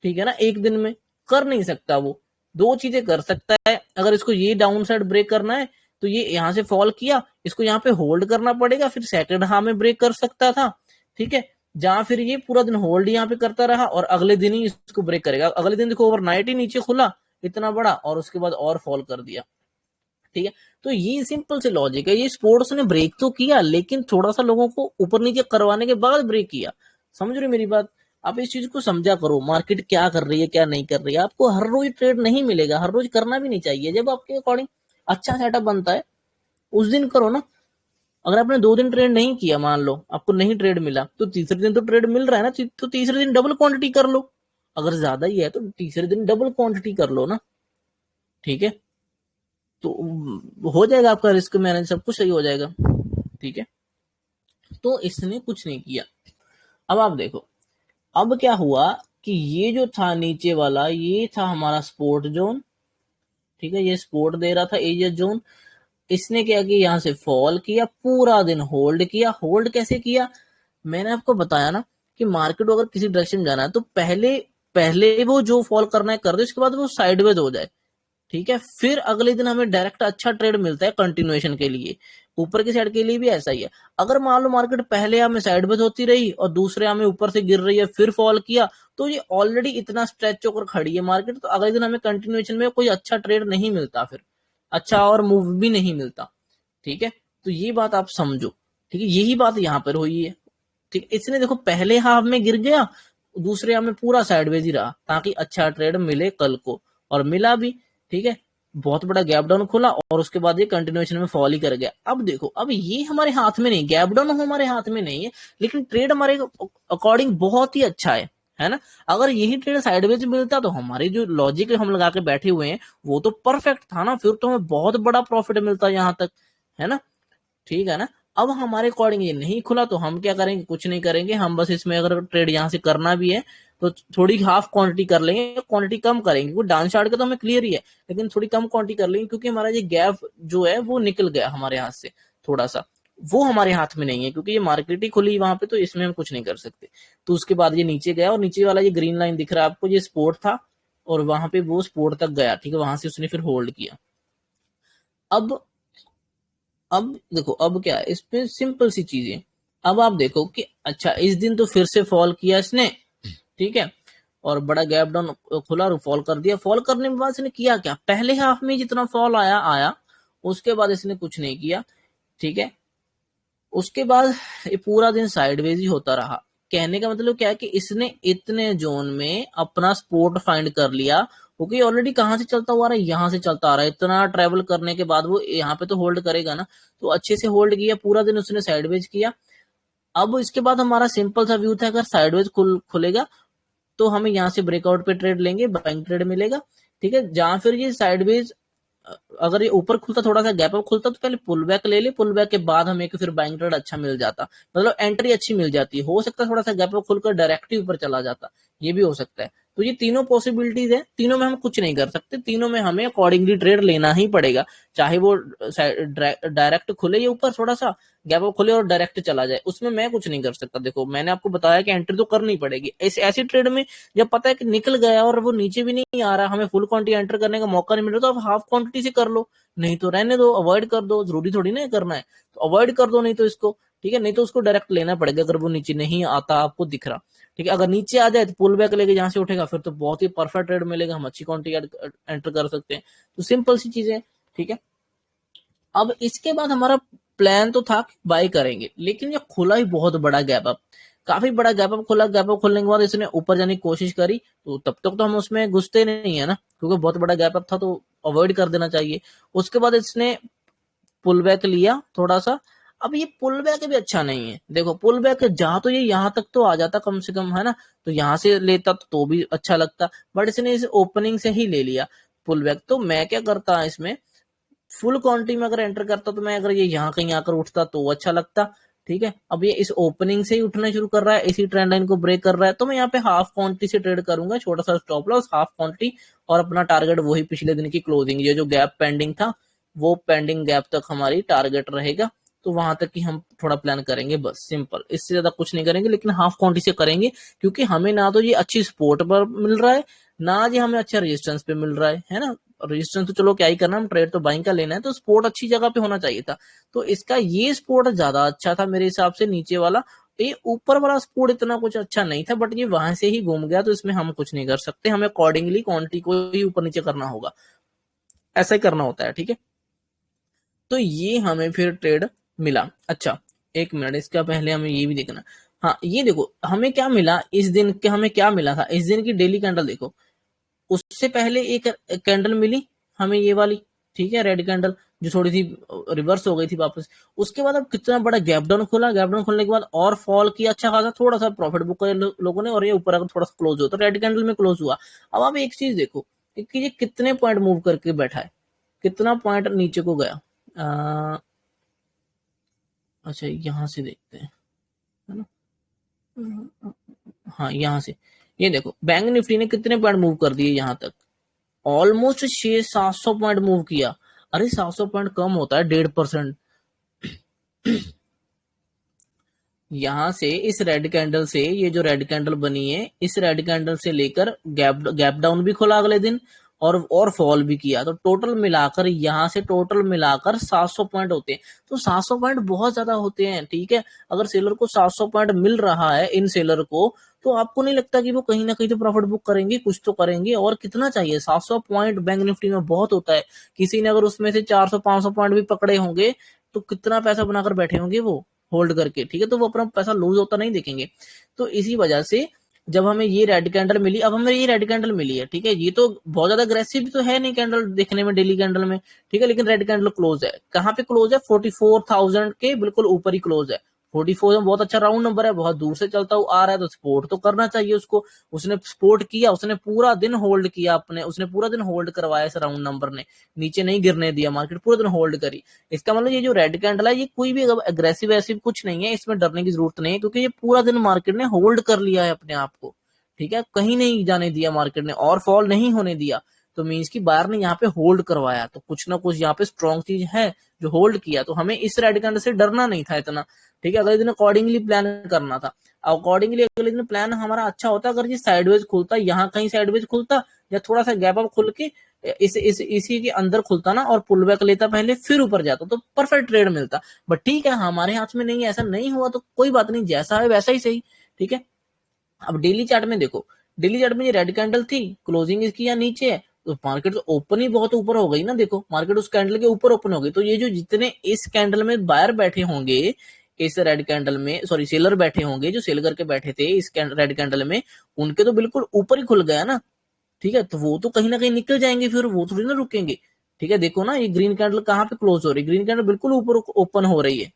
ठीक है ना, एक दिन में कर नहीं सकता। वो दो चीजें कर सकता है, अगर इसको ये डाउन साइड ब्रेक करना है तो ये यहाँ से फॉल किया, इसको यहाँ पे होल्ड करना पड़ेगा, फिर सेकंड हाफ में ब्रेक कर सकता था, ठीक है, जहां फिर ये पूरा दिन होल्ड यहाँ पे करता रहा और अगले दिन ही इसको ब्रेक करेगा। अगले दिन देखो ओवरनाइट ही नीचे खुला इतना बड़ा और उसके बाद और फॉल कर दिया, ठीक है। तो ये सिंपल से लॉजिक है, ये स्पोर्ट्स ने ब्रेक तो किया लेकिन थोड़ा सा लोगों को ऊपर नीचे करवाने के बाद ब्रेक किया। समझ रहे मेरी बात? आप इस चीज को समझा करो, मार्केट क्या कर रही है क्या नहीं कर रही है। आपको हर रोज ट्रेड नहीं मिलेगा, हर रोज करना भी नहीं चाहिए। जब आपके अकॉर्डिंग अच्छा सेटअप बनता है उस दिन करो ना। अगर आपने 2 दिन ट्रेड नहीं किया, मान लो आपको नहीं ट्रेड मिला, तो तीसरे दिन तो ट्रेड मिल रहा है ना, तो तीसरे दिन डबल क्वांटिटी कर लो। अगर ज्यादा ही है तो तीसरे दिन डबल क्वांटिटी कर लो ना, ठीक है, तो हो जाएगा आपका रिस्क मैनेज, सब कुछ सही हो जाएगा, ठीक है। तो इसने कुछ नहीं किया। अब आप देखो अब क्या हुआ कि ये जो था नीचे वाला, ये था हमारा सपोर्ट जोन, ठीक है, ये सपोर्ट दे रहा था एरिया जोन। इसने क्या किया, यहां से फॉल किया, पूरा दिन होल्ड किया। होल्ड कैसे किया? मैंने आपको बताया ना कि मार्केट अगर किसी डायरेक्शन में जाना है तो पहले पहले वो जो फॉल करना है कर दे, उसके बाद वो साइडवेज हो जाए, ठीक है, फिर अगले दिन हमें डायरेक्ट अच्छा ट्रेड मिलता है कंटिन्यूएशन के लिए। ऊपर की साइड के लिए भी ऐसा ही है। अगर मान लो मार्केट पहले हमें साइडवेज होती रही और दूसरे हमें ऊपर से गिर रही है फिर फॉल किया, तो ये ऑलरेडी इतना स्ट्रेच होकर खड़ी है मार्केट, तो अगले दिन हमें कंटिन्यूएशन में कोई अच्छा ट्रेड नहीं मिलता, फिर अच्छा और मूव भी नहीं मिलता, ठीक है। तो ये बात आप समझो, ठीक है, यही बात यहाँ पर हुई है, ठीक। इसने देखो पहले हाफ में गिर गया, दूसरे हाफ में पूरा साइडवेज ही रहा ताकि अच्छा ट्रेड मिले कल को, और मिला भी, ठीक है। बहुत बड़ा गैप डाउन खुला और उसके बाद ये कंटिन्यूएशन में फॉल ही कर गया। अब देखो अब ये हमारे हाथ में नहीं, गैप डाउन हमारे हाथ में नहीं है, लेकिन ट्रेड हमारे अकॉर्डिंग बहुत ही अच्छा है ना। अगर यही ट्रेड साइडवेज मिलता तो हमारी जो लॉजिक हम लगा के बैठे हुए हैं वो तो परफेक्ट था ना, फिर तो हमें बहुत बड़ा प्रॉफिट मिलता यहाँ तक, है ना, ठीक है ना। अब हमारे अकॉर्डिंग ये नहीं खुला तो हम क्या करेंगे? कुछ नहीं करेंगे, हम बस इसमें अगर ट्रेड यहाँ से करना भी है तो थोड़ी हाफ क्वांटिटी कर लेंगे, क्वांटिटी कम करेंगे, क्योंकि डाउन साइड का तो हमें क्लियर ही है, लेकिन थोड़ी कम क्वांटिटी कर लेंगे क्योंकि हमारा ये गैप जो है वो निकल गया हमारे हाथ से थोड़ा सा। वो हमारे हाथ में नहीं है क्योंकि ये मार्केट ही खुली वहां पे, तो इसमें हम कुछ नहीं कर सकते। तो उसके बाद ये नीचे गया और नीचे वाला ये ग्रीन लाइन दिख रहा है आपको, ये सपोर्ट था और वहां पे वो सपोर्ट तक गया, ठीक है, वहां से उसने फिर होल्ड किया। अब अब देखो अब क्या है, इसमें सिंपल सी चीज है। अब आप देखो कि अच्छा इस दिन तो फिर से फॉल किया इसने, ठीक है, और बड़ा गैप डाउन खुला और फॉल कर दिया। फॉल करने के बाद इसने किया क्या? पहले हाफ में जितना फॉल आया आया, उसके बाद इसने कुछ नहीं किया, ठीक है। उसके बाद ये पूरा दिन साइडवेज ही होता रहा। कहने का मतलब क्या है कि इसने इतने जोन में अपना सपोर्ट फाइंड कर लिया, क्योंकि ऑलरेडी कहाँ से चलता हुआ रहा है, यहाँ से चलता आ रहा है। इतना ट्रेवल करने के बाद वो यहाँ पे तो होल्ड करेगा ना, तो अच्छे से होल्ड किया, पूरा दिन उसने साइडवेज किया। अब इसके बाद हमारा सिंपल सा व्यू था, अगर साइडवेज खुलेगा तो हमें यहाँ से ब्रेकआउट पे ट्रेड लेंगे, बाइंग ट्रेड मिलेगा, ठीक है। जहां फिर ये साइडवेज अगर ये ऊपर खुलता, थोड़ा सा गैप अप खुलता, तो पहले पुल बैक ले ले, पुल बैक के बाद हमें फिर बाइंग ट्रेड अच्छा मिल जाता, मतलब एंट्री अच्छी मिल जाती है। हो सकता है थोड़ा सा गैप अप खुलकर डायरेक्ट ही ऊपर चला जाता, ये भी हो सकता है। तो ये तीनों पॉसिबिलिटीज है, तीनों में हम कुछ नहीं कर सकते, तीनों में हमें अकॉर्डिंगली ट्रेड लेना ही पड़ेगा, चाहे वो डायरेक्ट खुले या ऊपर थोड़ा सा गैप अप खुले और डायरेक्ट चला जाए, उसमें मैं कुछ नहीं कर सकता। देखो मैंने आपको बताया कि एंट्री तो करनी पड़ेगी। ऐसी ट्रेड में जब पता है कि निकल गया और वो नीचे भी नहीं आ रहा, हमें फुल क्वांटिटी एंटर करने का मौका नहीं मिल रहा, तो आप हाफ क्वांटिटी से कर लो, नहीं तो रहने दो, अवॉइड कर दो। जरूरी थोड़ी ना करना है, तो अवॉइड कर दो, नहीं तो इसको, ठीक है, नहीं तो उसको डायरेक्ट लेना पड़ेगा अगर वो नीचे नहीं आता आपको दिख रहा, ठीक है। अगर नीचे आ जाए तो पुल बैक लेके जहां से उठेगा फिर तो बहुत ही परफेक्ट ट्रेड मिलेगा, हम अच्छी क्वांटिटी एंटर कर सकते हैं। तो सिंपल सी चीजें, ठीक है। अब इसके बाद हमारा प्लान तो था कि बाय करेंगे, लेकिन ये खुला ही बहुत बड़ा गैप अप, काफी बड़ा गैप अप खुला। गैप अप खुलने के बाद इसने ऊपर जाने की कोशिश करी, तो तब तक तो हम उसमें घुसते नहीं है ना, क्योंकि बहुत बड़ा गैप अप था, तो अवॉइड कर देना चाहिए। उसके बाद इसने पुल बैक लिया थोड़ा सा। अब ये पुल बैक भी अच्छा नहीं है, देखो पुल बैक जहां तो ये यहाँ तक तो आ जाता कम से कम, है ना, तो यहाँ से लेता तो भी अच्छा लगता, बट इसने इस ओपनिंग से ही ले लिया पुल बैक। तो मैं क्या करता इसमें, फुल क्वांटिटी में अगर एंटर करता तो मैं, अगर ये यहाँ कहीं आकर उठता तो अच्छा लगता, ठीक है। अब ये इस ओपनिंग से ही उठना शुरू कर रहा है, इसी ट्रेंड लाइन को ब्रेक कर रहा है, तो मैं यहाँ पे हाफ क्वांटिटी से ट्रेड करूंगा, छोटा सा स्टॉप लॉस, हाफ क्वांटिटी, और अपना टारगेट वही पिछले दिन की क्लोजिंग, ये जो गैप पेंडिंग था वो पेंडिंग गैप तक हमारी टारगेट रहेगा, तो वहां तक ही हम थोड़ा प्लान करेंगे, बस सिंपल, इससे ज्यादा कुछ नहीं करेंगे, लेकिन हाफ क्वांटिटी से करेंगे, क्योंकि हमें ना तो ये अच्छी सपोर्ट पर मिल रहा है, ना ये हमें अच्छा रेजिस्टेंस पे मिल रहा है ना। रेजिस्टेंस तो चलो क्या ही करना, हम ट्रेड तो बाइंग का लेना है, तो सपोर्ट अच्छी जगह पे होना चाहिए था, तो इसका ये सपोर्ट ज्यादा अच्छा था मेरे हिसाब से, नीचे वाला। ये ऊपर वाला सपोर्ट इतना कुछ अच्छा नहीं था, बट ये वहां से ही घूम गया, तो इसमें हम कुछ नहीं कर सकते, हमें अकॉर्डिंगली क्वांटिटी को ही ऊपर नीचे करना होगा, ऐसा ही करना होता है, ठीक है। तो ये हमें फिर ट्रेड मिला। अच्छा, एक मिनट, इसका पहले हमें ये भी देखना, हाँ ये देखो हमें क्या मिला इस दिन के, हमें क्या मिला था इस दिन की डेली कैंडल देखो, उससे पहले एक कैंडल मिली हमें ये वाली, ठीक है, रेड कैंडल, जो थोड़ी सी रिवर्स हो गई थी वापस, उसके बाद अब कितना बड़ा गैप डाउन खुला, गैप डाउन खुलने के बाद और फॉल किया अच्छा खासा, थोड़ा सा प्रॉफिट बुक करे लोगों ने, और ये ऊपर अगर थोड़ा सा क्लोज हुआ तो रेड कैंडल में क्लोज हुआ। अब आप एक चीज देखो कि ये कितने पॉइंट मूव करके बैठा है, कितना पॉइंट नीचे को गया। अच्छा यहां से देखते हैं, है ना, हाँ यहाँ से, ये देखो बैंक निफ्टी ने कितने पॉइंट मूव कर दिए यहाँ तक, ऑलमोस्ट 600-700 पॉइंट मूव किया। अरे 700 पॉइंट कम होता है 1.5%। यहां से इस रेड कैंडल से, ये जो रेड कैंडल बनी है, इस रेड कैंडल से लेकर गैप गैप डाउन भी खोला अगले दिन, और फॉल भी किया, तो टोटल मिलाकर यहां से टोटल मिलाकर 700 पॉइंट होते हैं। तो 700 पॉइंट बहुत ज्यादा होते हैं, ठीक है। अगर सेलर को 700 पॉइंट मिल रहा है, इन सेलर को, तो आपको नहीं लगता कि वो कहीं ना कहीं तो प्रॉफिट बुक करेंगे, कुछ तो करेंगे, और कितना चाहिए, 700 पॉइंट बैंक निफ्टी में बहुत होता है। किसी ने अगर उसमें से 400-500 पॉइंट भी पकड़े होंगे, तो कितना पैसा बनाकर बैठे होंगे वो होल्ड करके, ठीक है, तो वो अपना पैसा लूज होता नहीं देखेंगे। तो इसी वजह से जब हमें ये रेड कैंडल मिली, अब हमें ये रेड कैंडल मिली है, ठीक है, ये तो बहुत ज्यादा अग्रेसिव तो है नहीं कैंडल देखने में डेली कैंडल में, ठीक है, लेकिन रेड कैंडल क्लोज है, कहाँ पे क्लोज है, 44,000 के बिल्कुल ऊपर ही क्लोज है। 44 में बहुत अच्छा राउंड नंबर है, बहुत दूर से चलता हुआ आ रहा है, तो सपोर्ट तो करना चाहिए उसको, उसने सपोर्ट किया, उसने पूरा दिन होल्ड किया अपने, उसने पूरा दिन होल्ड करवाया इस राउंड नंबर ने, नीचे नहीं गिरने दिया, मार्केट पूरे दिन होल्ड करी। इसका मतलब ये जो रेड कैंडल है, ये कोई भी अग्रेसिव ऐसिव कुछ नहीं है, इसमें डरने की जरूरत नहीं है, क्योंकि ये पूरा दिन मार्केट ने होल्ड कर लिया है अपने आप को, ठीक है, कहीं नहीं जाने दिया मार्केट ने, और फॉल नहीं होने दिया, तो मीन्स की बायर ने यहाँ पे होल्ड करवाया, तो कुछ ना कुछ यहाँ पे स्ट्रॉन्ग चीज है जो होल्ड किया, तो हमें इस रेड कैंडल से डरना नहीं था इतना, ठीक है। अगले दिन अकॉर्डिंगली प्लान करना था, अकॉर्डिंगली अगले दिन प्लान हमारा अच्छा होता अगर ये साइडवेज खुलता, यहाँ कहीं साइडवेज खुलता, या थोड़ा सा गैप अप खुल के इसी के अंदर खुलता ना, और पुल बैक लेता पहले फिर ऊपर जाता, तो परफेक्ट ट्रेड मिलता, बट ठीक है हमारे हाथ में नहीं, ऐसा नहीं हुआ, तो कोई बात नहीं, जैसा है वैसा ही सही, ठीक है। अब डेली चार्ट में देखो, डेली चार्ट में ये रेड कैंडल थी, क्लोजिंग इसकी यहाँ नीचे है, तो मार्केट तो ओपन ही बहुत ऊपर हो गई ना, देखो मार्केट उस कैंडल के ऊपर ओपन हो गई, तो ये जो जितने इस कैंडल में बायर बैठे होंगे, इस रेड कैंडल में, सॉरी सेलर बैठे होंगे, जो सेल करके बैठे थे इस रेड कैंडल में, उनके तो बिल्कुल ऊपर ही खुल गया ना, ठीक है, तो वो तो कहीं ना कहीं निकल जाएंगे, फिर वो थोड़ी ना रुकेंगे, ठीक है। देखो ना ये ग्रीन कैंडल कहाँ पे क्लोज हो रही है, ग्रीन कैंडल बिल्कुल ऊपर ओपन हो रही है,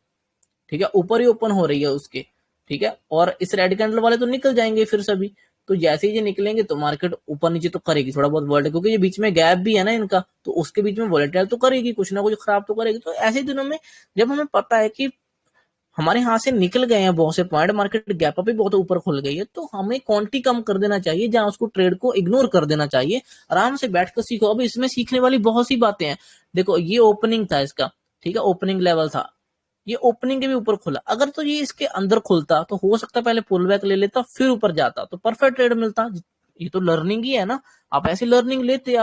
ठीक है, ऊपर ही ओपन हो रही है उसके, ठीक है, और इस रेड कैंडल वाले तो निकल जाएंगे फिर सभी, तो जैसे ही ये निकलेंगे तो मार्केट ऊपर नीचे तो करेगी थोड़ा बहुत वर्ल्ड, क्योंकि ये बीच में गैप भी है ना इनका, तो उसके बीच में वॉलेटाइल तो करेगी, कुछ ना कुछ खराब तो करेगी। तो ऐसे दिनों में जब हमें पता है कि हमारे हाथ से निकल गए हैं बहुत से पॉइंट, मार्केट गैप अप भी बहुत ऊपर खुल गई है, तो हमें क्वांटिटी कम कर देना चाहिए, जहां उसको ट्रेड को इग्नोर कर देना चाहिए, आराम से बैठकर सीखो। अब इसमें सीखने वाली बहुत सी बातें हैं, देखो ये ओपनिंग था इसका, ठीक है, ओपनिंग लेवल था, ये ओपनिंग के भी ऊपर खुला, अगर तो ये इसके अंदर खुलता तो हो सकता है पहले पुल बैक ले लेता फिर ऊपर जाता, तो परफेक्ट ट्रेड मिलता। ये तो लर्निंग ही है ना, आप ऐसी लर्निंग लेते,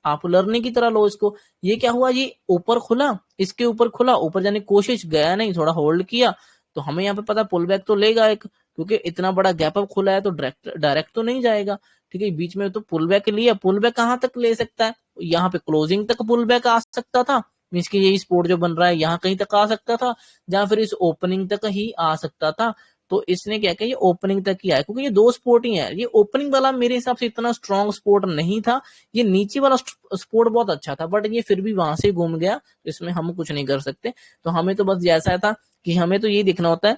आप लर्निंग की तरह लो इसको। ये क्या हुआ, ये ऊपर खुला, इसके ऊपर खुला, ऊपर जाने की कोशिश, गया नहीं, थोड़ा होल्ड किया, तो हमें यहाँ पे पता पुल बैक तो लेगा एक, क्योंकि इतना बड़ा गैप अप खुला है, तो डायरेक्ट डायरेक्ट तो नहीं जाएगा, ठीक है, बीच में तो पुल बैक लिया, पुल बैक कहाँ तक ले सकता है, यहाँ पे क्लोजिंग तक पुल बैक आ सकता था, मीन की यही स्पोर्ट जो बन रहा है यहाँ कहीं तक आ सकता था, या फिर इस ओपनिंग तक ही आ सकता था, तो इसने क्या किया, ये ओपनिंग तक ही आया, क्योंकि ये दो सपोर्ट ही है। ये ओपनिंग वाला मेरे हिसाब से इतना स्ट्रॉन्ग सपोर्ट नहीं था, ये नीचे वाला सपोर्ट बहुत अच्छा था, बट ये फिर भी वहां से घूम गया, इसमें हम कुछ नहीं कर सकते। तो हमें तो बस जैसा था कि हमें तो ये देखना होता है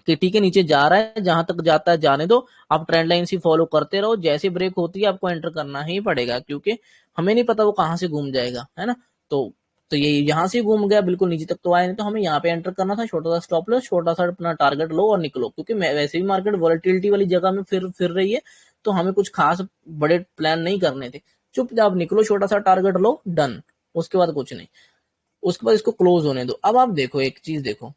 कि ठीक है नीचे जा रहा है, जहां तक जाता है जाने दो, आप ट्रेंड लाइन से फॉलो करते रहो, जैसी ब्रेक होती है आपको एंटर करना ही पड़ेगा, क्योंकि हमें नहीं पता वो कहाँ से घूम जाएगा, है ना। तो ये यहाँ से घूम गया, बिल्कुल नीचे तक तो आया नहीं, तो हमें यहाँ पे एंटर करना था, छोटा सा स्टॉप लो, छोटा सा अपना टारगेट लो और निकलो, क्योंकि वैसे भी मार्केट वॉलेटिलिटी वाली जगह में फिर रही है, तो हमें कुछ खास बड़े प्लान नहीं करने थे। चुपचाप निकलो, छोटा सा टारगेट लो, डन, उसके बाद कुछ नहीं, उसके बाद इसको क्लोज होने दो। अब आप देखो एक चीज देखो,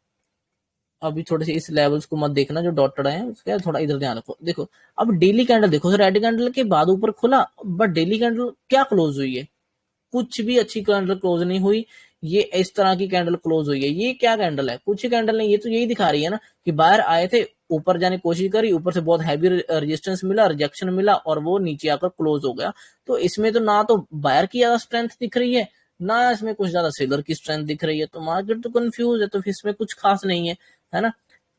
अभी थोड़े से इस लेवल्स को मत देखना जो डॉटेड आए हैं, उसके थोड़ा इधर ध्यान रखो। देखो अब डेली कैंडल देखो, रेड कैंडल के बाद ऊपर खुला, बट डेली कैंडल क्या क्लोज हुई है, कुछ भी अच्छी कैंडल क्लोज नहीं हुई, ये इस तरह की कैंडल क्लोज हुई है। ये क्या कैंडल है, कुछ कैंडल नहीं, ये तो यही दिखा रही है ना कि बाहर आए थे, ऊपर जाने की कोशिश करी, ऊपर से बहुत हैवी रेजिस्टेंस मिला, रिजेक्शन मिला, और वो नीचे आकर क्लोज हो गया। तो इसमें तो ना तो बायर की ज्यादा स्ट्रेंथ दिख रही है, ना इसमें कुछ ज्यादा सेलर की स्ट्रेंथ दिख रही है, तो मार्केट तो कंफ्यूज है, तो इसमें कुछ खास नहीं है ना।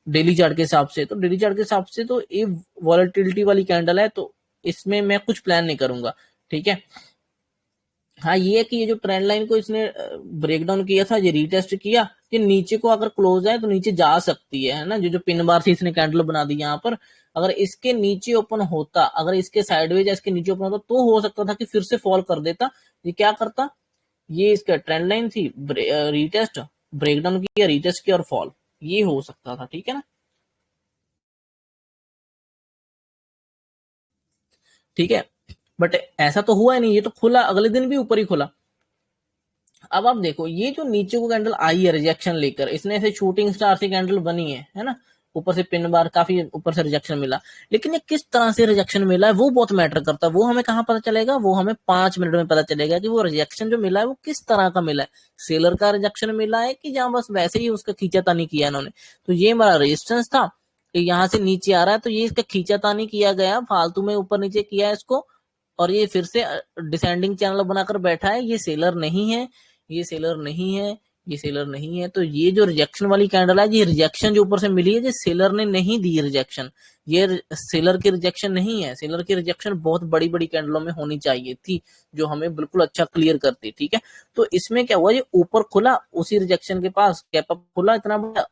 डेली चार्ट के हिसाब से, तो डेली चार्ट के हिसाब से तो ये वॉलेटिलिटी वाली कैंडल है, तो इसमें मैं कुछ प्लान नहीं करूंगा, ठीक है। हाँ ये है कि ये जो ट्रेंड लाइन को इसने ब्रेक डाउन किया था, ये रीटेस्ट किया, कि नीचे को अगर क्लोज है तो नीचे जा सकती है ना, जो पिन बार से इसने कैंडल बना दी यहाँ पर, अगर इसके नीचे ओपन होता, अगर इसके साइडवेज या इसके नीचे ओपन होता, तो हो सकता था कि फिर से फॉल कर देता। ये क्या करता, ये इसका ट्रेंड लाइन थी, रीटेस्ट, ब्रेक डाउन किया, रीटेस्ट किया और फॉल, ये हो सकता था, ठीक है ना। ठीक है, बट ऐसा तो हुआ ही नहीं, ये तो खुला, अगले दिन भी ऊपर ही खुला। अब आप देखो ये जो नीचे को कैंडल आई है रिजेक्शन लेकर, इसने ऐसे शूटिंग स्टार से कैंडल बनी है ना, ऊपर से पिन बार, काफी ऊपर से रिजेक्शन मिला, लेकिन ये किस तरह से रिजेक्शन मिला है वो बहुत मैटर करता है। वो हमें कहाँ पता चलेगा, वो हमें 5 मिनट में पता चलेगा कि वो रिजेक्शन जो मिला है वो किस तरह का मिला है, सेलर का रिजेक्शन मिला है कि जहां बस वैसे ही उसका खींचातानी किया इन्होंने। तो ये हमारा रेजिस्टेंस था, कि यहाँ से नीचे आ रहा है, तो ये इसका खींचातानी किया गया, फालतू में ऊपर नीचे किया है इसको, और ये फिर से डिसेंडिंग चैनल बनाकर बैठा है। ये सेलर नहीं है, ये सेलर नहीं है, ये सेलर नहीं है। तो ये जो रिजेक्शन वाली कैंडल है, ये रिजेक्शन जो ऊपर से मिली है, ये सेलर ने नहीं दी रिजेक्शन, ये सेलर की रिजेक्शन नहीं है। सेलर की रिजेक्शन बहुत बड़ी बड़ी कैंडलों में होनी चाहिए थी, जो हमें बिल्कुल अच्छा क्लियर करती, ठीक है। तो इसमें क्या हुआ, ये ऊपर खुला, उसी रिजेक्शन के पास गैप अप खुला इतना बड़ा,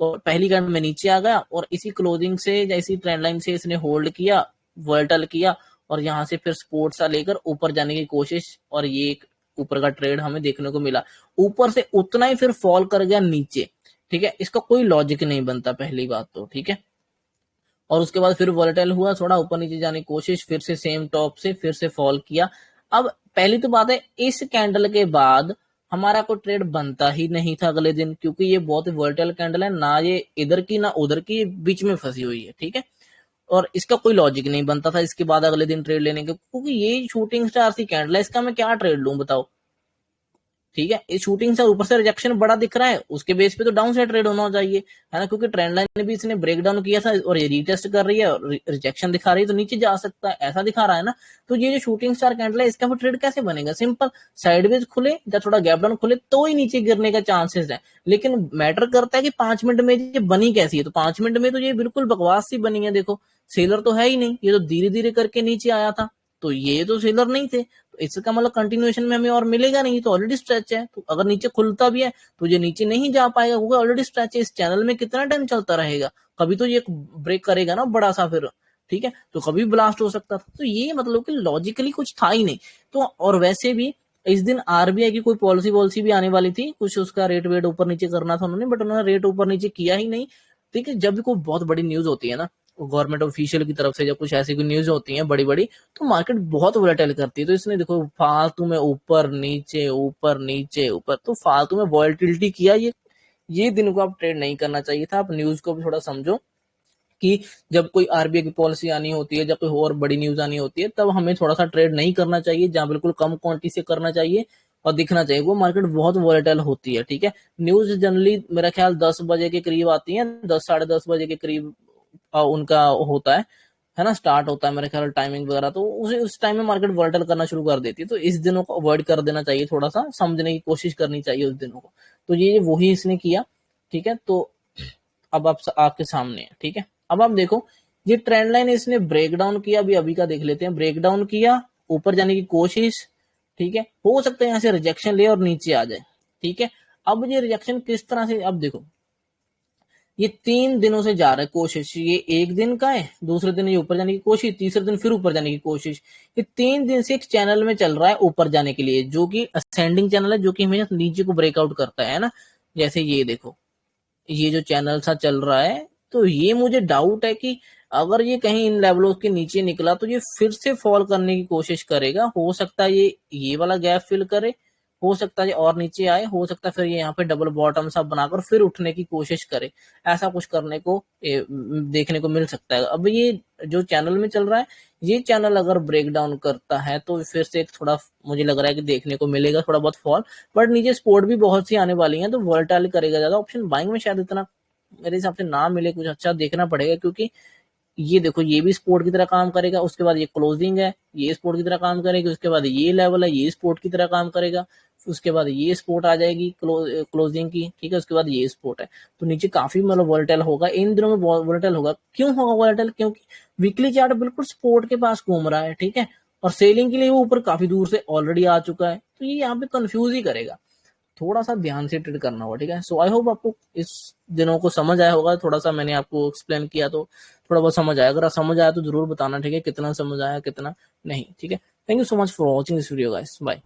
और पहली कैंडल में नीचे आ गया, और इसी क्लोजिंग से या इसी ट्रेंड लाइन से इसने होल्ड किया, वर्टल किया, और यहाँ से फिर सपोर्ट सा लेकर ऊपर जाने की कोशिश, और ये एक ऊपर का ट्रेड हमें देखने को मिला। ऊपर से उतना ही फिर फॉल कर गया नीचे, ठीक है, इसका कोई लॉजिक नहीं बनता, पहली बात तो, ठीक है। और उसके बाद फिर वॉलेटाइल हुआ, थोड़ा ऊपर नीचे जाने की कोशिश, फिर से सेम टॉप से फिर से फॉल किया। अब पहली तो बात है, इस कैंडल के बाद हमारा कोई ट्रेड बनता ही नहीं था अगले दिन, क्योंकि ये बहुत वॉलेटाइल कैंडल है, ना ये इधर की ना उधर की, बीच में फंसी हुई है, ठीक है। और इसका कोई लॉजिक नहीं बनता था इसके बाद अगले दिन ट्रेड लेने के, क्योंकि ये शूटिंग स्टार सी कैंडल है, इसका मैं क्या ट्रेड लूं बताओ, ठीक है। इस शूटिंग से ऊपर से रिजेक्शन बड़ा दिख रहा है, उसके बेस पे तो डाउन साइड ट्रेड होना चाहिए, है ना, क्योंकि ट्रेंड लाइन भी इसने ब्रेक डाउन किया था, और ये रीटेस्ट कर रही है और रिजेक्शन दिखा रही है, तो नीचे जा सकता है, ऐसा दिखा रहा है ना। तो ये जो शूटिंग स्टार कैंडल है, इसका फिर ट्रेड कैसे बनेगा, सिंपल, साइडवेज खुले या थोड़ा गैप डाउन खुले तो ही नीचे गिरने का चांसेस है। लेकिन मैटर करता है कि 5 मिनट में ये बनी कैसी है, तो 5 मिनट में तो ये बिल्कुल बकवास सी बनी है। देखो सेलर तो है ही नहीं, ये तो धीरे धीरे करके नीचे आया था, तो ये तो सेलर नहीं थे, तो इसका मतलब कंटिन्यूएशन में हमें और मिलेगा नहीं, तो ऑलरेडी स्ट्रेच है, तो अगर नीचे खुलता भी है तो ये नीचे नहीं जा पाएगा, क्योंकि ऑलरेडी स्ट्रेच है। इस चैनल में कितना टाइम चलता रहेगा, कभी तो ये ब्रेक करेगा ना बड़ा सा फिर, ठीक है, तो कभी ब्लास्ट हो सकता था। तो ये मतलब कि लॉजिकली कुछ था ही नहीं। तो और वैसे भी इस दिन आरबीआई की कोई पॉलिसी भी आने वाली थी, कुछ उसका रेट वेट ऊपर नीचे करना था उन्होंने, बट उन्होंने रेट ऊपर नीचे किया ही नहीं। ठीक है, जब भी कोई बहुत बड़ी न्यूज होती है ना, गवर्नमेंट ऑफिशियल की तरफ से जब कुछ ऐसी कोई न्यूज होती है बड़ी बड़ी, तो मार्केट बहुत वोलेटाइल करती है। तो इसने देखो फालतू में ऊपर नीचे ऊपर नीचे ऊपर, तो फालतू में वॉलेटिलिटी किया। ये दिन को आप ट्रेड नहीं करना चाहिए था। आप न्यूज को भी थोड़ा समझो कि जब कोई आरबीआई की पॉलिसी आनी होती है, जब कोई और बड़ी न्यूज आनी होती है, तब हमें थोड़ा सा ट्रेड नहीं करना चाहिए, जहां बिल्कुल कम क्वांटिटी से करना चाहिए और दिखना चाहिए। वो मार्केट बहुत वॉलेटाइल होती है, ठीक है। न्यूज जनरली मेरा ख्याल 10 बजे के करीब आती है, 10 साढ़े 10 बजे के करीब उनका होता है ना, स्टार्ट होता है मेरे ख्याल टाइमिंग वगैरह, तो उस टाइम में मार्केट वॉलेटाइल करना शुरू कर देती है। तो इस दिनों को अवॉइड कर देना चाहिए, थोड़ा सा समझने की कोशिश करनी चाहिए उस दिनों को। तो ये वही इसने किया, ठीक है। तो अब आप आपके सामने है, ठीक है। अब आप देखो ये ट्रेंड लाइन इसने ब्रेक डाउन किया, अभी का देख लेते हैं। ब्रेक डाउन किया, ऊपर जाने की कोशिश, ठीक है। हो सकता है यहाँ से रिजेक्शन ले और नीचे आ जाए, ठीक है। अब ये रिजेक्शन किस तरह से, अब देखो ये 3 दिनों से जा रहा है कोशिश, ये एक दिन का है, दूसरे दिन ये ऊपर जाने की कोशिश, तीसरे दिन फिर ऊपर जाने की कोशिश। ये 3 दिन से एक चैनल में चल रहा है ऊपर जाने के लिए, जो कि असेंडिंग चैनल है, जो कि हमेशा नीचे को ब्रेकआउट करता है ना। जैसे ये देखो, ये जो चैनल सा चल रहा है, तो ये मुझे डाउट है कि अगर ये कहीं इन लेवलों के नीचे निकला तो ये फिर से फॉल करने की कोशिश करेगा। हो सकता है ये वाला गैप फिल करे, हो सकता है और नीचे आए, हो सकता है फिर ये यहाँ पे डबल बॉटम सा बनाकर फिर उठने की कोशिश करे। ऐसा कुछ करने को देखने को मिल सकता है। अब ये जो चैनल में चल रहा है, ये चैनल अगर ब्रेक डाउन करता है तो फिर से एक थोड़ा मुझे लग रहा है कि देखने को मिलेगा थोड़ा बहुत फॉल, बट नीचे सपोर्ट भी बहुत सी आने वाली हैं, तो वोलेटाइल करेगा ज्यादा। ऑप्शन बाइंग में शायद इतना मेरे हिसाब से ना मिले, कुछ अच्छा देखना पड़ेगा, क्योंकि ये देखो ये भी सपोर्ट की तरह काम करेगा, उसके बाद ये क्लोजिंग है, ये सपोर्ट की तरह काम करेगी, उसके बाद ये लेवल है, ये सपोर्ट की तरह काम करेगा, उसके बाद ये सपोर्ट आ जाएगी क्लोजिंग की, ठीक है। उसके बाद ये सपोर्ट है, तो नीचे काफी मतलब वोलेटाइल होगा, इन दिनों में वोलेटाइल होगा। क्यों होगा वोलेटाइल? क्योंकि वीकली चार्ट बिल्कुल सपोर्ट के पास घूम रहा है, ठीक है, और सेलिंग के लिए वो ऊपर काफी दूर से ऑलरेडी आ चुका है, तो ये यहाँ पे कंफ्यूज ही करेगा। थोड़ा सा ध्यान से ट्रेड करना होगा, ठीक है। सो आई होप आपको इस दिनों को समझ आया होगा, थोड़ा सा मैंने आपको एक्सप्लेन किया तो थोड़ा बहुत समझ आया। अगर समझ आया तो जरूर बताना, ठीक है, कितना समझ आया कितना नहीं, ठीक है। Thank you so much for watching this video guys, bye.